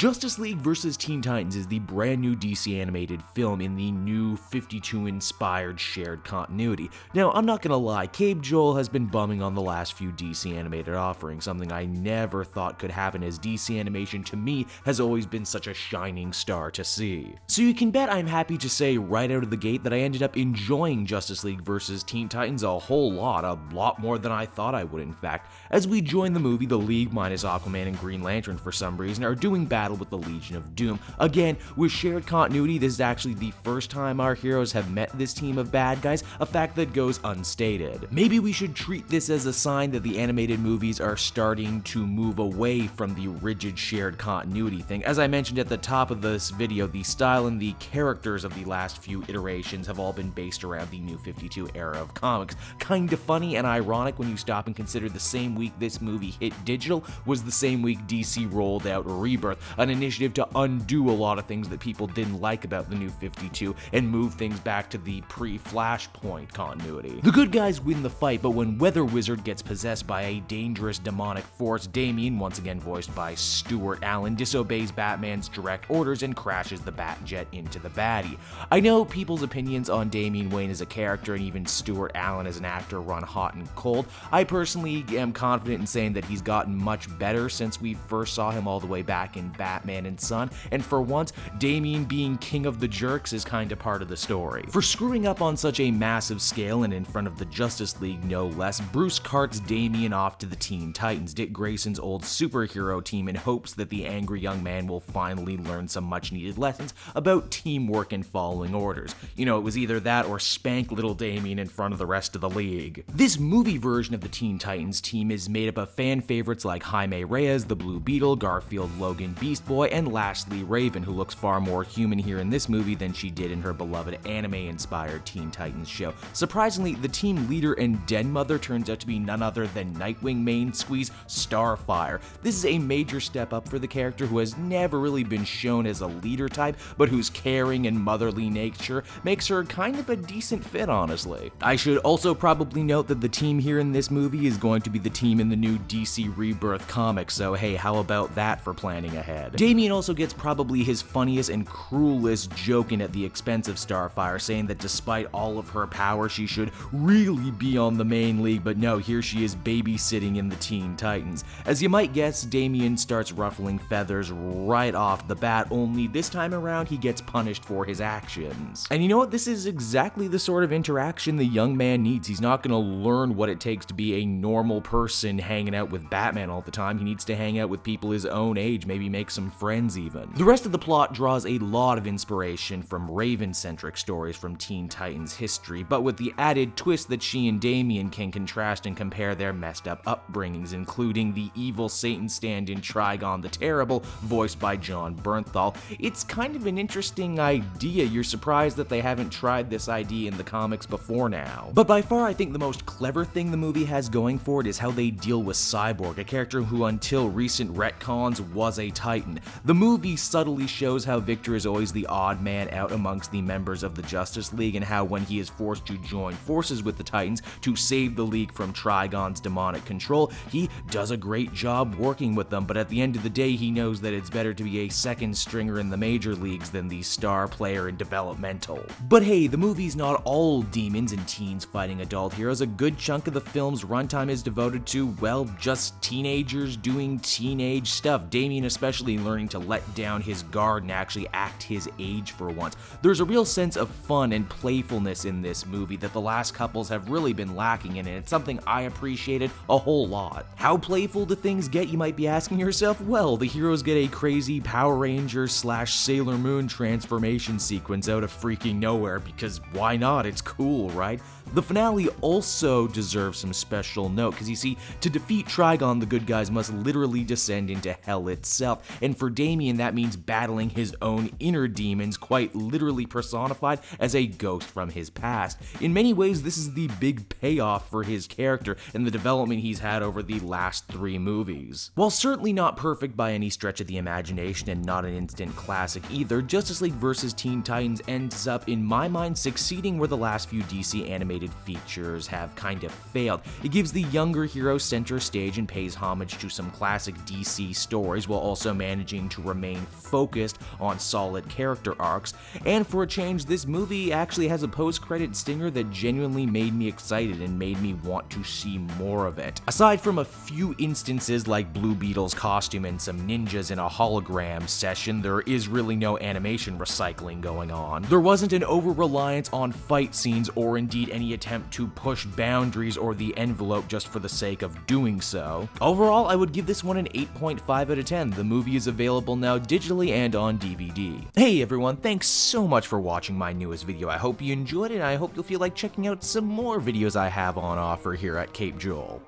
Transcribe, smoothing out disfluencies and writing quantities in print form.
Justice League vs. Teen Titans is the brand new DC animated film in the new 52-inspired shared continuity. Now, I'm not gonna lie, Cabe Joel has been bumming on the last few DC animated offerings, something I never thought could happen, as DC animation to me has always been such a shining star to see. So you can bet I'm happy to say right out of the gate that I ended up enjoying Justice League vs. Teen Titans a lot more than I thought I would in fact. As we join the movie, the League minus Aquaman and Green Lantern for some reason are doing battle with the Legion of Doom. Again, with shared continuity, this is actually the first time our heroes have met this team of bad guys, a fact that goes unstated. Maybe we should treat this as a sign that the animated movies are starting to move away from the rigid shared continuity thing. As I mentioned at the top of this video, the style and the characters of the last few iterations have all been based around the New 52 era of comics. Kinda funny and ironic when you stop and consider the same week this movie hit digital was the same week DC rolled out Rebirth, an initiative to undo a lot of things that people didn't like about the New 52 and move things back to the pre-Flashpoint continuity. The good guys win the fight, but when Weather Wizard gets possessed by a dangerous demonic force, Damian, once again voiced by Stuart Allen, disobeys Batman's direct orders and crashes the Batjet into the baddie. I know people's opinions on Damian Wayne as a character and even Stuart Allen as an actor run hot and cold. I personally am confident in saying that he's gotten much better since we first saw him all the way back in Batman and Son, and for once, Damian being king of the jerks is kinda part of the story. For screwing up on such a massive scale and in front of the Justice League no less, Bruce carts Damian off to the Teen Titans, Dick Grayson's old superhero team, in hopes that the angry young man will finally learn some much needed lessons about teamwork and following orders. You know, it was either that or spank little Damian in front of the rest of the league. This movie version of the Teen Titans team is made up of fan favorites like Jaime Reyes, the Blue Beetle, Garfield, Logan, Beast Boy, and lastly Raven, who looks far more human here in this movie than she did in her beloved anime-inspired Teen Titans show. Surprisingly, the team leader and den mother turns out to be none other than Nightwing main squeeze Starfire. This is a major step up for the character, who has never really been shown as a leader type, but whose caring and motherly nature makes her kind of a decent fit, honestly. I should also probably note that the team here in this movie is going to be the team in the new DC Rebirth comic, so hey, how about that for planning ahead? Damian also gets probably his funniest and cruelest joke in at the expense of Starfire, saying that despite all of her power, she should really be on the main league, but no, here she is babysitting in the Teen Titans. As you might guess, Damian starts ruffling feathers right off the bat, only this time around he gets punished for his actions. And you know what? This is exactly the sort of interaction the young man needs. He's not gonna learn what it takes to be a normal person hanging out with Batman all the time. He needs to hang out with people his own age, maybe make some friends even. The rest of the plot draws a lot of inspiration from Raven-centric stories from Teen Titans history, but with the added twist that she and Damian can contrast and compare their messed up upbringings, including the evil Satan stand-in Trigon the Terrible, voiced by John Bernthal. It's kind of an interesting idea. You're surprised that they haven't tried this idea in the comics before now. But by far, I think the most clever thing the movie has going for it is how they deal with Cyborg, a character who until recent retcons was a Titan. The movie subtly shows how Victor is always the odd man out amongst the members of the Justice League, and how when he is forced to join forces with the Titans to save the League from Trigon's demonic control, he does a great job working with them, but at the end of the day he knows that it's better to be a second stringer in the major leagues than the star player in developmental. But hey, the movie's not all demons and teens fighting adult heroes. A good chunk of the film's runtime is devoted to, well, just teenagers doing teenage stuff. Damian especially learning to let down his guard and actually act his age for once. There's a real sense of fun and playfulness in this movie that the last couples have really been lacking in, and it's something I appreciated a whole lot. How playful do things get, you might be asking yourself? Well, the heroes get a crazy Power Rangers / Sailor Moon transformation sequence out of freaking nowhere, because why not? It's cool, right? The finale also deserves some special note, because you see, to defeat Trigon, the good guys must literally descend into hell itself, and for Damian that means battling his own inner demons, quite literally personified as a ghost from his past. In many ways, this is the big payoff for his character and the development he's had over the last 3 movies. While certainly not perfect by any stretch of the imagination and not an instant classic either, Justice League vs. Teen Titans ends up, in my mind, succeeding where the last few DC animated animated features have kind of failed. It gives the younger hero center stage and pays homage to some classic DC stories while also managing to remain focused on solid character arcs. And for a change, this movie actually has a post-credit stinger that genuinely made me excited and made me want to see more of it. Aside from a few instances like Blue Beetle's costume and some ninjas in a hologram session, there is really no animation recycling going on. There wasn't an over-reliance on fight scenes or indeed any attempt to push boundaries or the envelope just for the sake of doing so. Overall, I would give this one an 8.5 out of 10. The movie is available now digitally and on DVD. Hey everyone, thanks so much for watching my newest video. I hope you enjoyed it, and I hope you'll feel like checking out some more videos I have on offer here at Cape Joel.